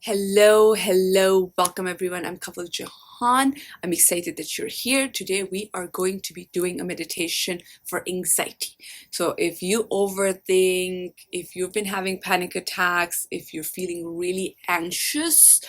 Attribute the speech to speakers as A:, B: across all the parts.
A: Hello, welcome everyone. I'm Kavil Jahan. I'm excited that you're here. Today we are going to be doing a meditation for anxiety. So if you overthink, if you've been having panic attacks, if you're feeling really anxious,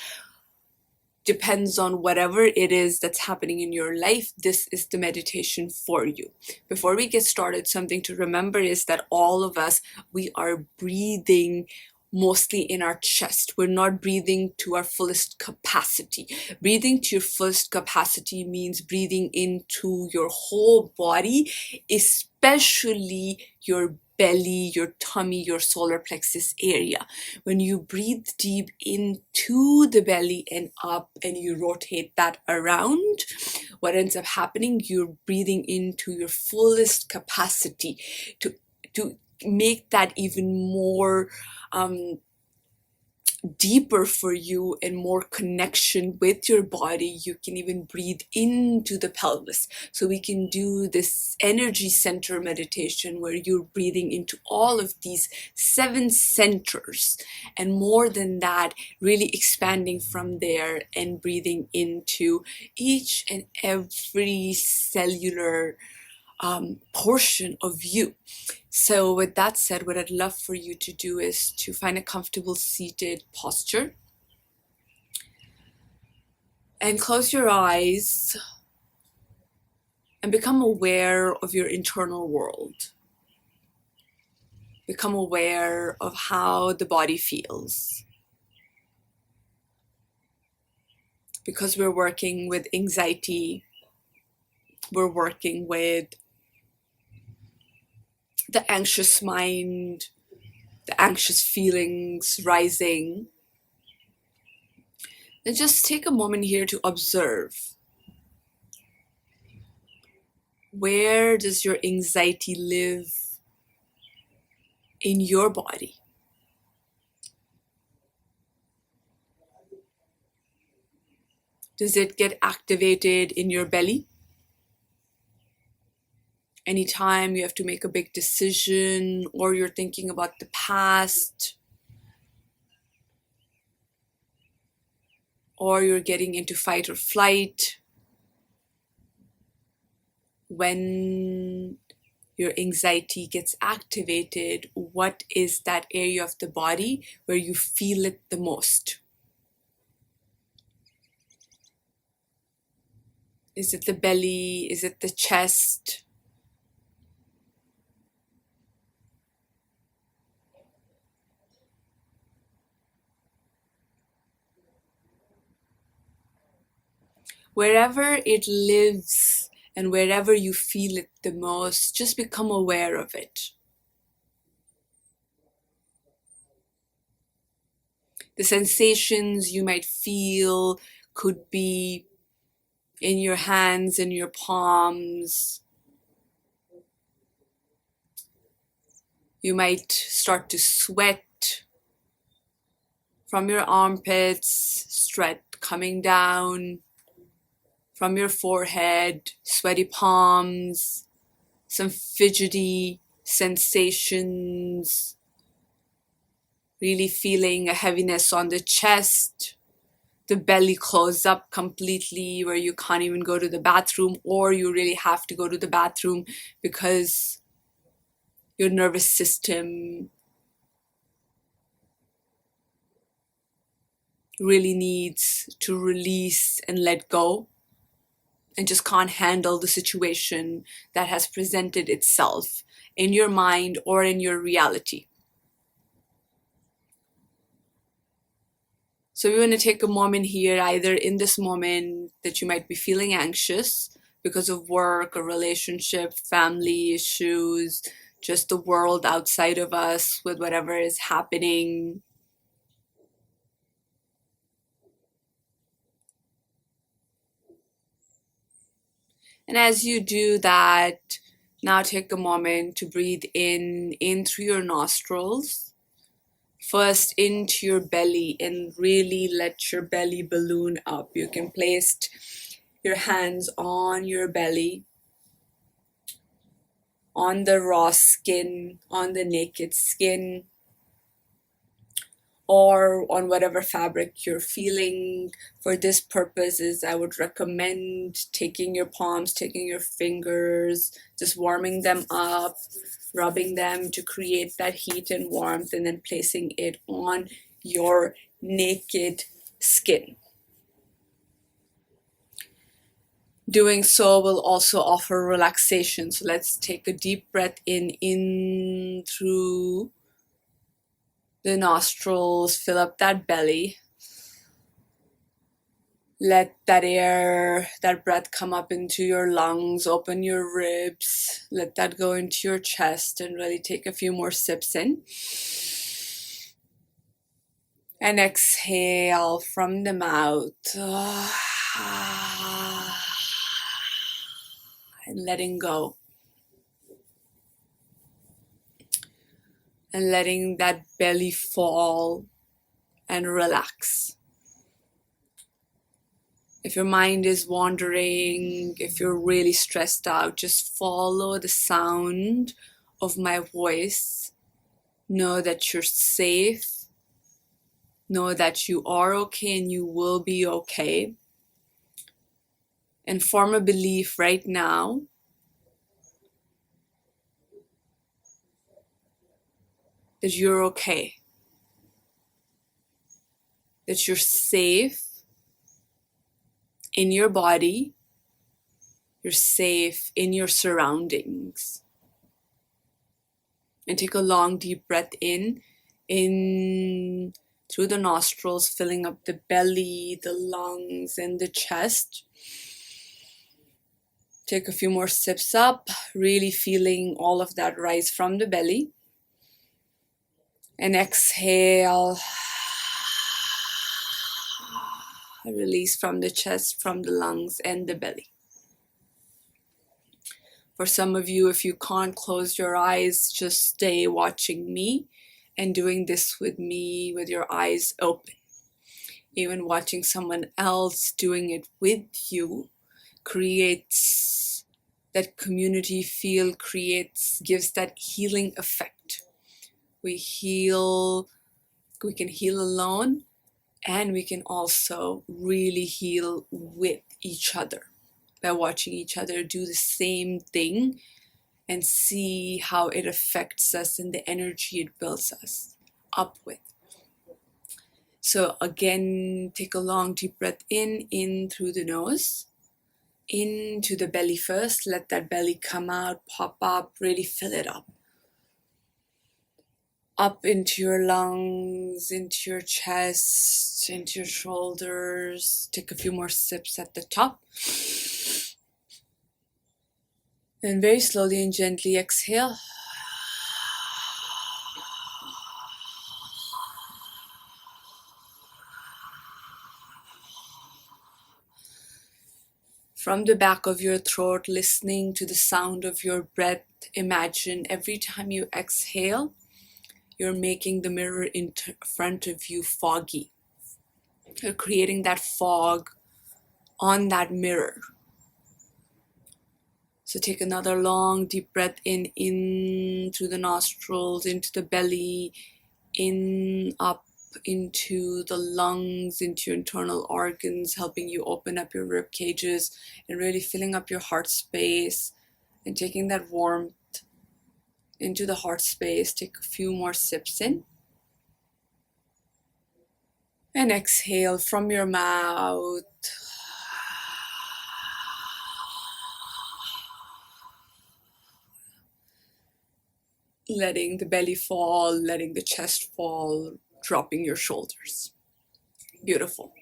A: depends on whatever it is that's happening in your life, this is the meditation for you. Before we get started, something to remember is that all of us, we are breathing mostly in our chest. We're not breathing to our fullest capacity. Breathing to your fullest capacity means breathing into your whole body, especially your belly, your tummy, your solar plexus area. When you breathe deep into the belly and up and you rotate that around, what ends up happening, you're breathing into your fullest capacity to make that even more deeper for you and more connection with your body. You can even breathe into the pelvis. So we can do this energy center meditation where you're breathing into all of these 7 centers, and more than that, really expanding from there and breathing into each and every cellular portion of you. So with that said, what I'd love for you to do is to find a comfortable seated posture and close your eyes and become aware of your internal world. Become aware of how the body feels. Because we're working with anxiety, we're working with the anxious mind, the anxious feelings rising. And just take a moment here to observe. Where does your anxiety live in your body? Does it get activated in your belly? Anytime you have to make a big decision, or you're thinking about the past, or you're getting into fight or flight, when your anxiety gets activated, what is that area of the body where you feel it the most? Is it the belly? Is it the chest? Wherever it lives and wherever you feel it the most, just become aware of it. The sensations you might feel could be in your hands, in your palms. You might start to sweat from your armpits, sweat coming down from your forehead, sweaty palms, some fidgety sensations, really feeling a heaviness on the chest, the belly closed up completely where you can't even go to the bathroom, or you really have to go to the bathroom because your nervous system really needs to release and let go and just can't handle the situation that has presented itself in your mind or in your reality. So we want to take a moment here, either in this moment that you might be feeling anxious because of work or relationship, family issues, just the world outside of us with whatever is happening. And as you do that, now take a moment to breathe in through your nostrils. First into your belly, and really let your belly balloon up. You can place your hands on your belly, on the raw skin, on the naked skin, or on whatever fabric you're feeling. For this purpose is I would recommend taking your palms, taking your fingers, just warming them up, rubbing them to create that heat and warmth, and then placing it on your naked skin. Doing so will also offer relaxation. So let's take a deep breath in through the nostrils, fill up that belly. Let that air, that breath come up into your lungs, open your ribs, let that go into your chest, and really take a few more sips in. And exhale from the mouth. And letting go. And letting that belly fall and relax. If your mind is wandering, if you're really stressed out, just follow the sound of my voice. Know that you're safe. Know that you are okay and you will be okay. And form a belief right now that you're okay. That you're safe in your body. You're safe in your surroundings. And take a long deep breath in through the nostrils, filling up the belly, the lungs, and the chest. Take a few more sips up, really feeling all of that rise from the belly. And exhale. Release from the chest, from the lungs, and the belly. For some of you, if you can't close your eyes, just stay watching me and doing this with me with your eyes open. Even watching someone else doing it with you creates that community feel, gives that healing effect. We can heal alone, and we can also really heal with each other by watching each other do the same thing and see how it affects us and the energy it builds us up with. So again, take a long deep breath in through the nose, into the belly first. Let that belly come out, pop up, really fill it up. Up into your lungs, into your chest, into your shoulders. Take a few more sips at the top. And very slowly and gently exhale. From the back of your throat, listening to the sound of your breath, imagine every time you exhale, you're making the mirror in front of you foggy. You're creating that fog on that mirror. So take another long deep breath in through the nostrils, into the belly, up into the lungs, into your internal organs, helping you open up your rib cages and really filling up your heart space and taking that warmth into the heart space. Take a few more sips in. And exhale from your mouth. Letting the belly fall, letting the chest fall, dropping your shoulders. Beautiful.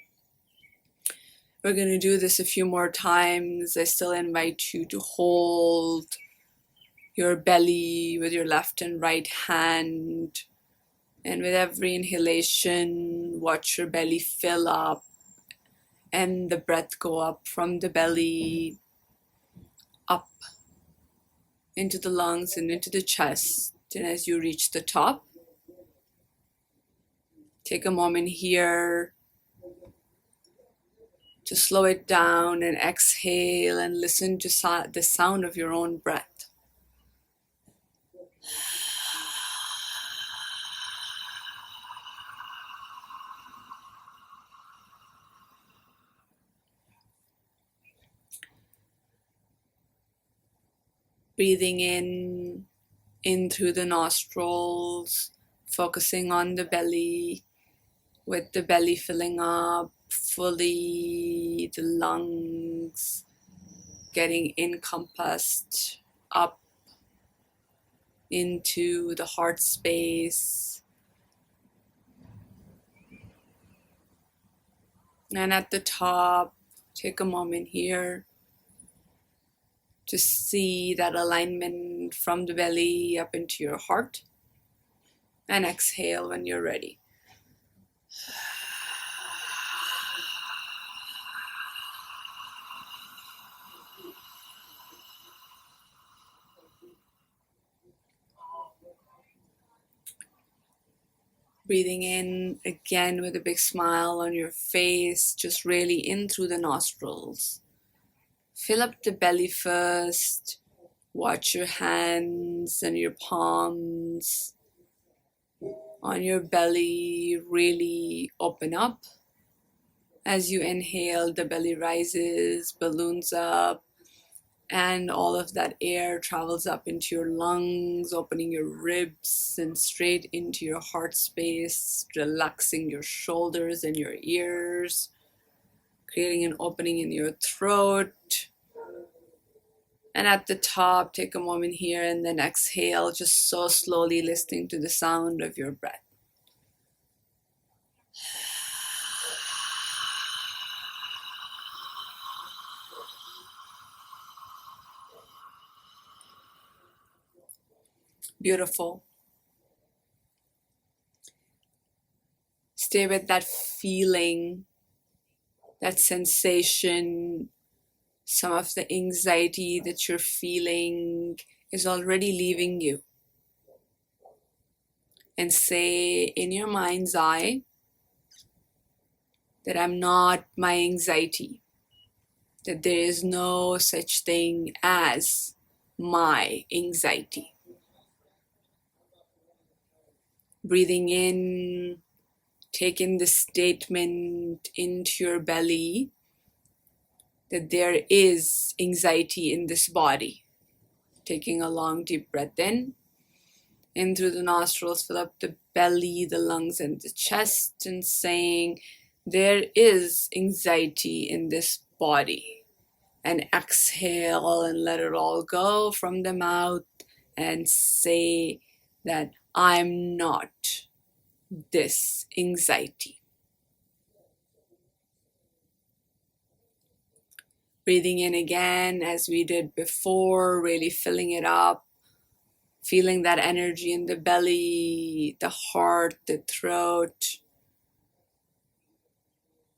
A: We're going to do this a few more times. I still invite you to hold your belly with your left and right hand. And with every inhalation, watch your belly fill up and the breath go up from the belly, up into the lungs and into the chest. And as you reach the top, take a moment here to slow it down and exhale and listen to the sound of your own breath. Breathing in through the nostrils, focusing on the belly, with the belly filling up fully, the lungs getting encompassed up into the heart space. And at the top, take a moment here to see that alignment from the belly up into your heart. And exhale when you're ready. Breathing in again with a big smile on your face, just really in through the nostrils. Fill up the belly first. Watch your hands and your palms on your belly really open up. As you inhale, the belly rises, balloons up, and all of that air travels up into your lungs, opening your ribs and straight into your heart space, relaxing your shoulders and your ears, creating an opening in your throat. And at the top, take a moment here and then exhale, just so slowly, listening to the sound of your breath. Beautiful. Stay with that feeling, that sensation. Some of the anxiety that you're feeling is already leaving you. And say in your mind's eye that I'm not my anxiety, that there is no such thing as my anxiety. Breathing in, take in the statement into your belly that there is anxiety in this body. Taking a long deep breath in through the nostrils, fill up the belly, the lungs, and the chest, and saying, there is anxiety in this body. And exhale and let it all go from the mouth and say that I'm not this anxiety. Breathing in again as we did before, really filling it up, feeling that energy in the belly, the heart, the throat.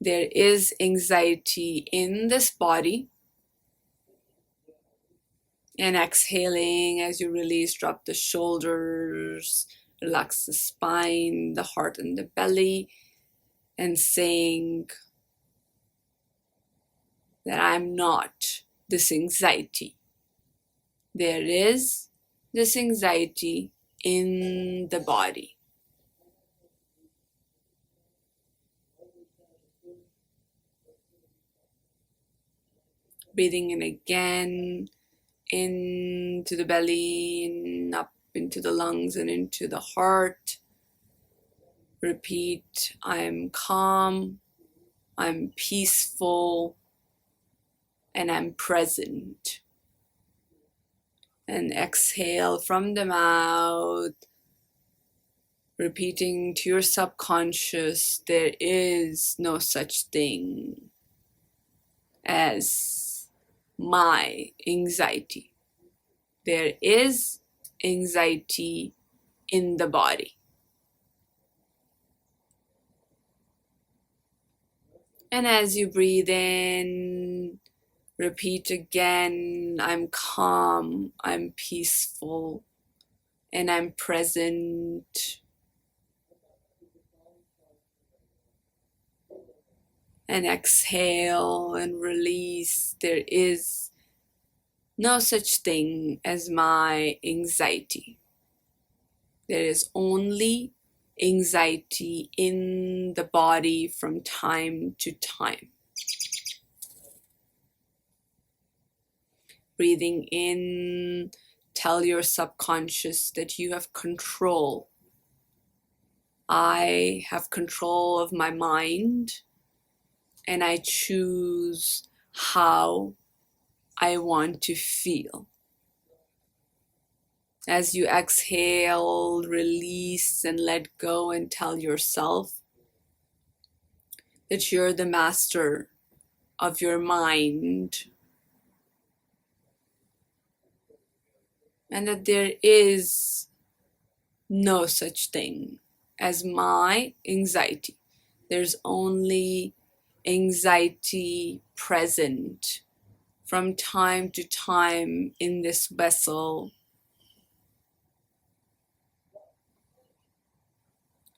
A: There is anxiety in this body. And exhaling as you release, drop the shoulders, relax the spine, the heart, and the belly, and saying that I'm not this anxiety. There is this anxiety in the body. Breathing in again, into the belly, and up into the lungs and into the heart. Repeat, I'm calm, I'm peaceful, and I'm present. And exhale from the mouth, repeating to your subconscious, there is no such thing as my anxiety. There is anxiety in the body. And as you breathe in, repeat again, I'm calm, I'm peaceful, and I'm present. And exhale and release. There is no such thing as my anxiety. There is only anxiety in the body from time to time. Breathing in tell your subconscious that you have control. I have control of my mind, and I choose how I want to feel. As you exhale, release and let go, and tell yourself that you're the master of your mind, and that there is no such thing as my anxiety. There's only anxiety present from time to time in this vessel.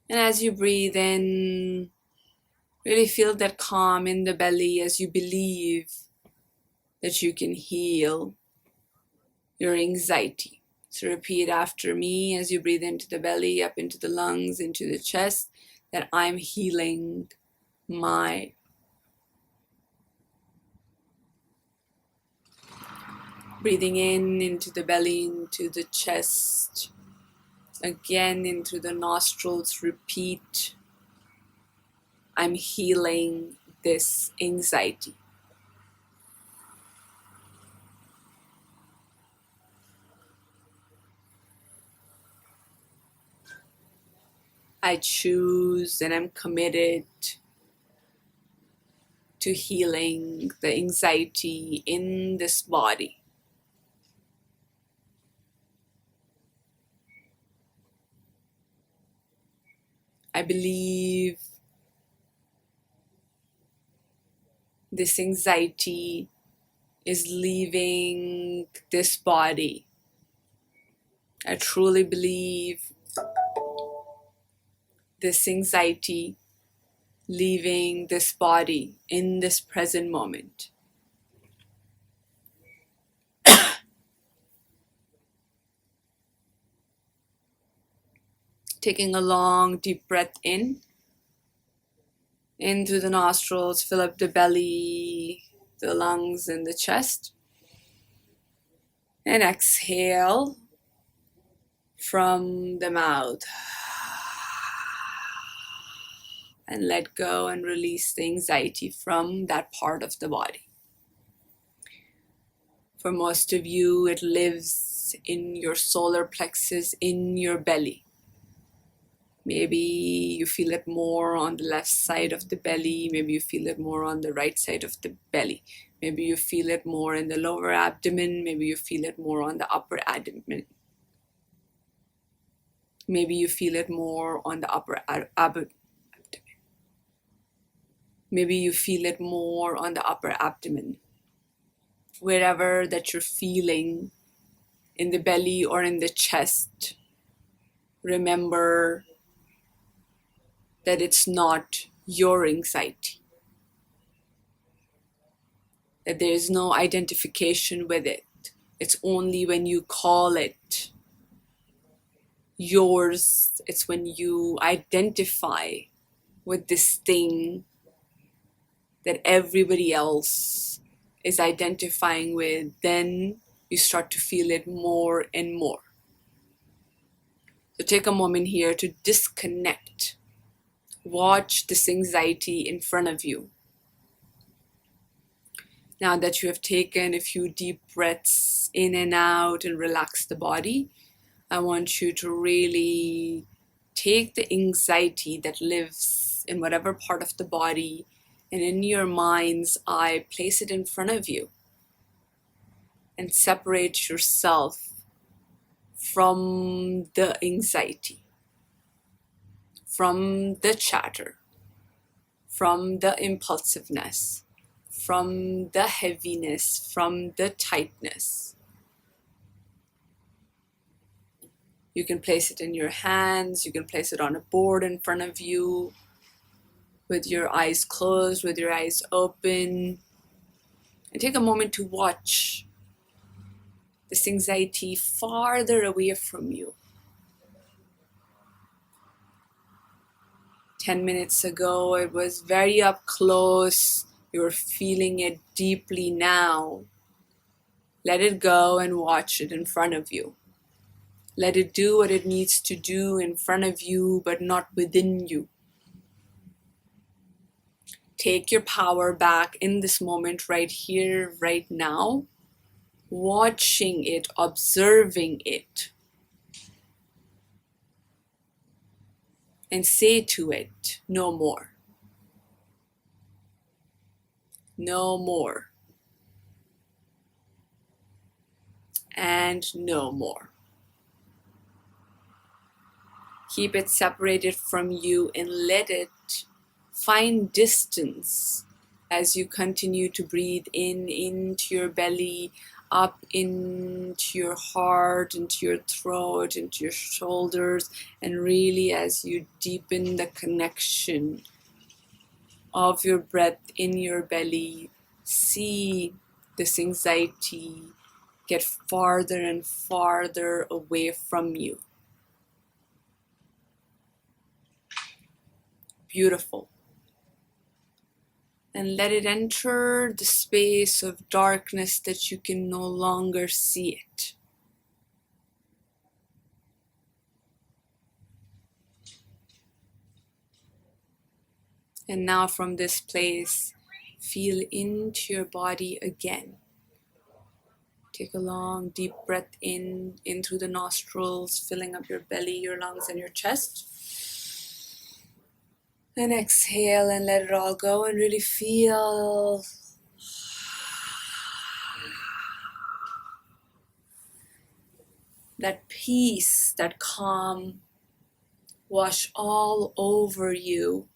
A: And as you breathe in, really feel that calm in the belly as you believe that you can heal your anxiety. So repeat after me as you breathe into the belly, up into the lungs, into the chest, that I'm healing my. Breathing in into the belly, into the chest, again into the nostrils, repeat, I'm healing this anxiety. I choose and I'm committed to healing the anxiety in this body. I believe this anxiety is leaving this body. I truly believe this anxiety leaving this body in this present moment. Taking a long, deep breath in through the nostrils, fill up the belly, the lungs, and the chest. And exhale from the mouth. And let go and release the anxiety from that part of the body. For most of you, it lives in your solar plexus, in your belly. Maybe you feel it more on the left side of the belly. Maybe you feel it more on the right side of the belly. Maybe you feel it more in the lower abdomen. Maybe you feel it more on the upper abdomen. Maybe you feel it more on the upper abdomen. Maybe you feel it more on the upper abdomen. Wherever that you're feeling in the belly or in the chest, remember that it's not your anxiety. That there is no identification with it. It's only when you call it yours, it's when you identify with this thing that everybody else is identifying with, then you start to feel it more and more. So take a moment here to disconnect. Watch this anxiety in front of you. Now that you have taken a few deep breaths in and out and relaxed the body, I want you to really take the anxiety that lives in whatever part of the body, and in your mind's eye, place it in front of you and separate yourself from the anxiety, from the chatter, from the impulsiveness, from the heaviness, from the tightness. You can place it in your hands, you can place it on a board in front of you, with your eyes closed, with your eyes open. And take a moment to watch this anxiety farther away from you. 10 minutes ago, it was very up close. You're feeling it deeply now. Let it go and watch it in front of you. Let it do what it needs to do in front of you, but not within you. Take your power back in this moment, right here, right now, watching it, observing it, and say to it, no more. No more. And no more. Keep it separated from you and let it find distance as you continue to breathe into your belly, up into your heart, into your throat, into your shoulders, and really as you deepen the connection of your breath in your belly, see this anxiety get farther and farther away from you. Beautiful. And let it enter the space of darkness that you can no longer see it. And now from this place, feel into your body again. Take a long, deep breath in through the nostrils, filling up your belly, your lungs, and your chest. And exhale and let it all go and really feel that peace, that calm wash all over you.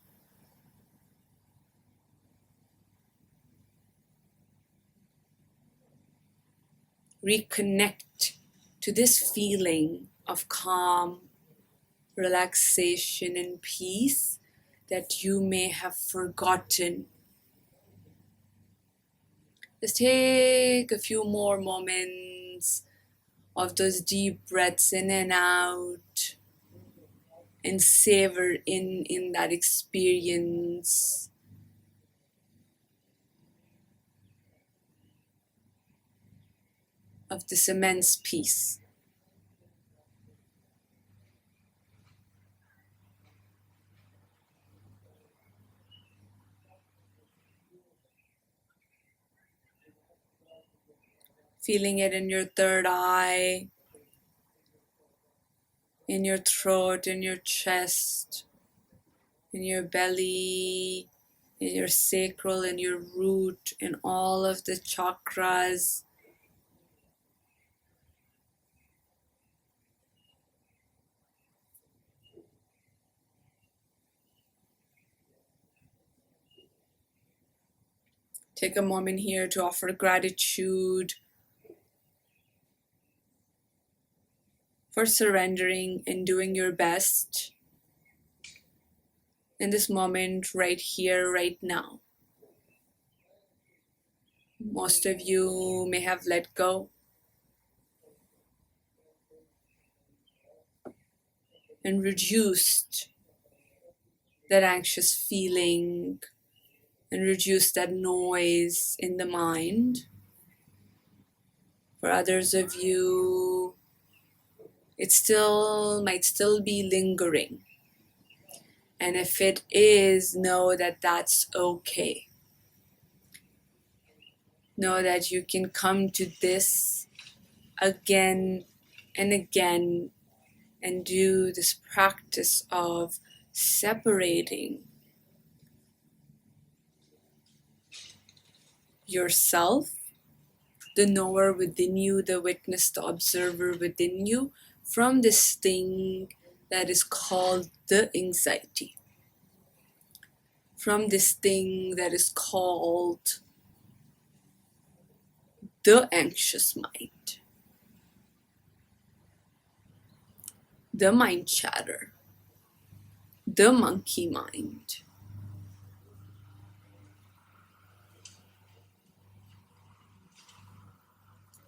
A: Reconnect to this feeling of calm, relaxation, and peace that you may have forgotten. Just take a few more moments of those deep breaths in and out and savor in that experience. Of this immense peace. Feeling it in your third eye, in your throat, in your chest, in your belly, in your sacral, in your root, in all of the chakras. Take a moment here to offer gratitude for surrendering and doing your best in this moment, right here, right now. Most of you may have let go and reduced that anxious feeling and reduced that noise in the mind. For others of you, it might still be lingering. And if it is, know that that's okay. Know that you can come to this again and again and do this practice of separating yourself, the knower within you, the witness, the observer within you, from this thing that is called the anxiety, from this thing that is called the anxious mind, the mind chatter, the monkey mind.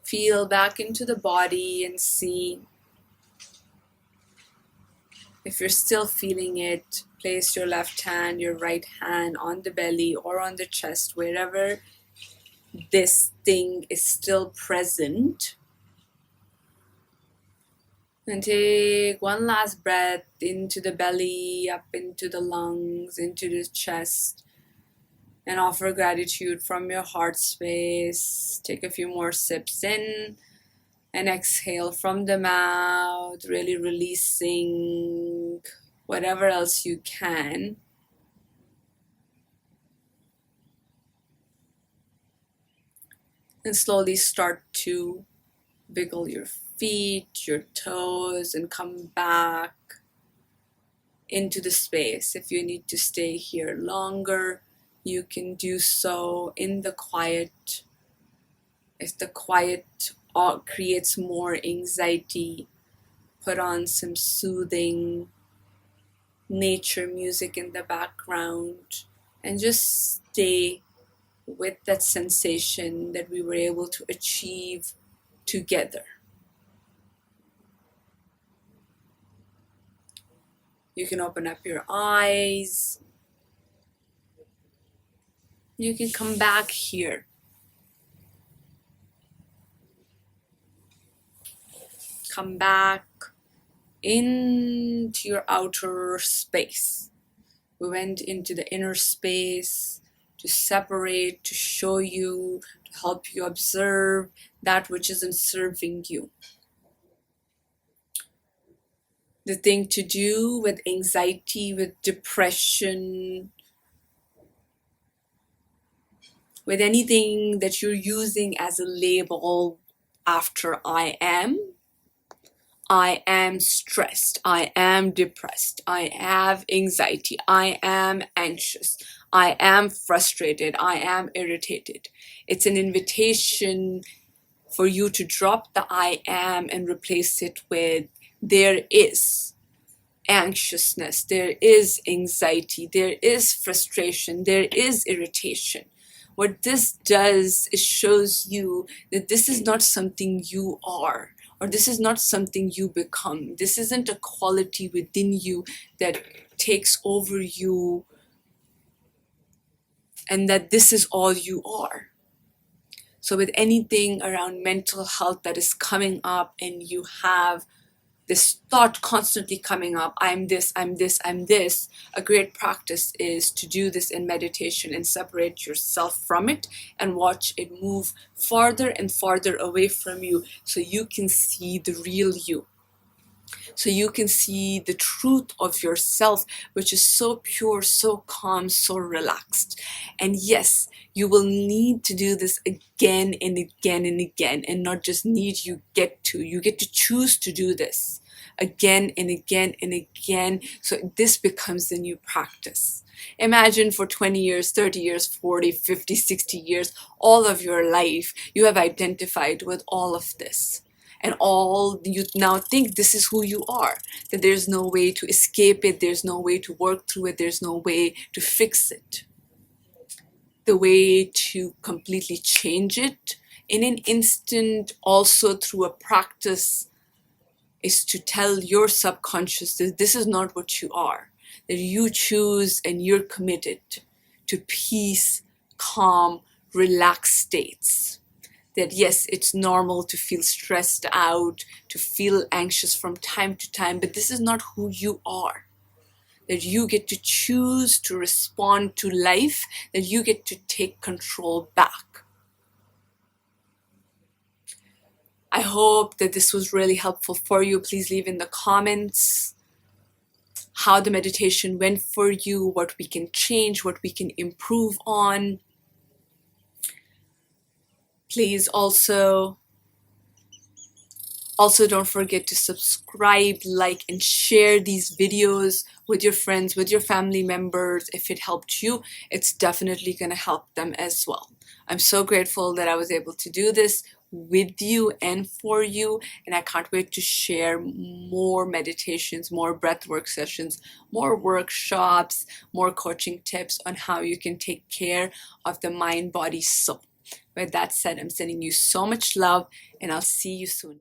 A: Feel back into the body and see if you're still feeling it. Place your left hand, your right hand on the belly or on the chest, wherever this thing is still present. And take one last breath into the belly, up into the lungs, into the chest, and offer gratitude from your heart space. Take a few more sips in and exhale from the mouth, really releasing whatever else you can. And slowly start to wiggle your feet, your toes, and come back into the space. If you need to stay here longer, you can do so in the quiet. If the quiet creates more anxiety, put on some soothing nature music in the background and just stay with that sensation that we were able to achieve together. You can open up your eyes. You can come back here. Come back into your outer space. We went into the inner space to separate, to show you, to help you observe that which isn't serving you. The thing to do with anxiety, with depression, with anything that you're using as a label after I am stressed, I am depressed, I have anxiety, I am anxious, I am frustrated, I am irritated. It's an invitation for you to drop the I am and replace it with there is anxiousness, there is anxiety, there is frustration, there is irritation. What this does is shows you that this is not something you are, or this is not something you become. This isn't a quality within you that takes over you and that this is all you are. So with anything around mental health that is coming up and you have this thought constantly coming up, I'm this, I'm this, I'm this, a great practice is to do this in meditation and separate yourself from it and watch it move farther and farther away from you so you can see the real you. So you can see the truth of yourself, which is so pure, so calm, so relaxed. And yes, you will need to do this again and again and again, and not just need, you get to choose to do this again and again and again. So this becomes the new practice. Imagine for 20 years, 30 years, 40, 50, 60 years, all of your life, you have identified with all of this. And all you now think this is who you are, that there's no way to escape it, there's no way to work through it, there's no way to fix it. The way to completely change it in an instant, also through a practice, is to tell your subconscious that this is not what you are, that you choose and you're committed to peace, calm, relaxed states. That yes, it's normal to feel stressed out, to feel anxious from time to time, but this is not who you are. That you get to choose to respond to life, that you get to take control back. I hope that this was really helpful for you. Please leave in the comments how the meditation went for you, what we can change, what we can improve on. Please also don't forget to subscribe, like, and share these videos with your friends, with your family members. If it helped you, it's definitely going to help them as well. I'm so grateful that I was able to do this with you and for you, and I can't wait to share more meditations, more breathwork sessions, more workshops, more coaching tips on how you can take care of the mind, body, soul. With that said, I'm sending you so much love, and I'll see you soon.